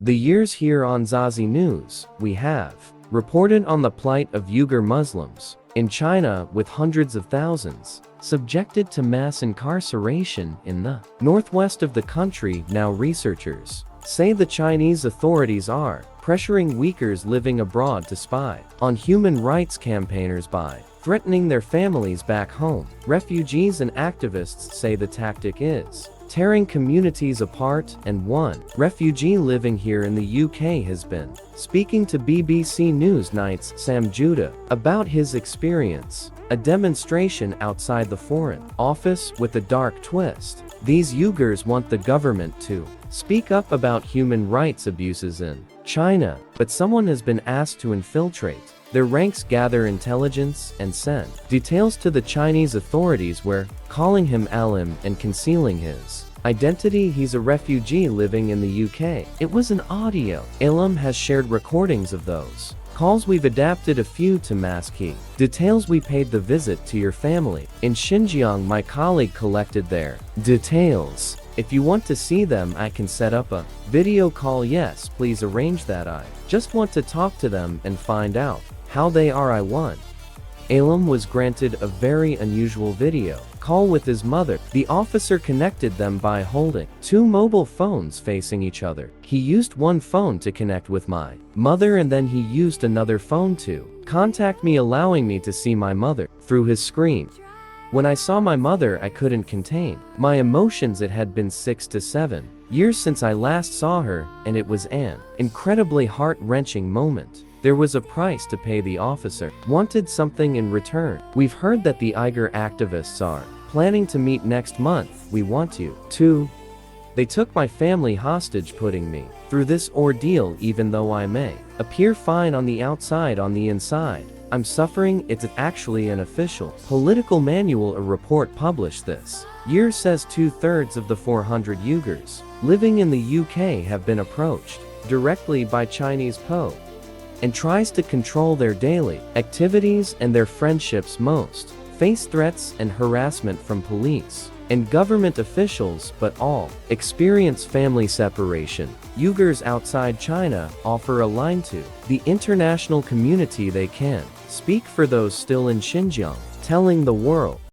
The years here on Zazi News, we have reported on the plight of Uyghur Muslims in China, with hundreds of thousands subjected to mass incarceration in the northwest of the country. Now researchers say the Chinese authorities are pressuring Uyghurs living abroad to spy on human rights campaigners by threatening their families back home. Refugees and activists say the tactic is tearing communities apart, and one refugee living here in the UK has been speaking to BBC News Night's Sam Judah about his experience, a demonstration outside the Foreign Office with a dark twist. These Uyghurs want the government to speak up about human rights abuses in China, but someone has been asked to infiltrate their ranks, gather intelligence, and send details to the Chinese authorities, where calling him Alim and concealing his identity. He's a refugee living in the UK. It was an audio. Alim has shared recordings of those calls. We've adapted a few to mask key details. We paid the visit to your family in Xinjiang. My colleague collected their details. If you want to see them, I can set up a video call. Yes, please arrange that. I just want to talk to them and find out how they are. I want. Alim was granted a very unusual video call with his mother. The officer connected them by holding two mobile phones facing each other. He used one phone to connect with my mother, and then he used another phone to contact me, allowing me to see my mother through his screen. When I saw my mother, I couldn't contain my emotions. It had been 6 to 7 years since I last saw her, and it was an incredibly heart-wrenching moment. There was a price to pay. The officer wanted something in return. We've heard that the Uyghur activists are planning to meet next month. We want you to. They took my family hostage, putting me through this ordeal. Even though I may appear fine on the outside, on the inside I'm suffering. It's actually an official political manual. A report published this year says 2/3 of the 400 Uyghurs living in the UK have been approached directly by Chinese PO and tries to control their daily activities and their friendships. Most face threats and harassment from police and government officials, but all experience family separation. Uyghurs outside China offer a line to the international community. They can speak for those still in Xinjiang, telling the world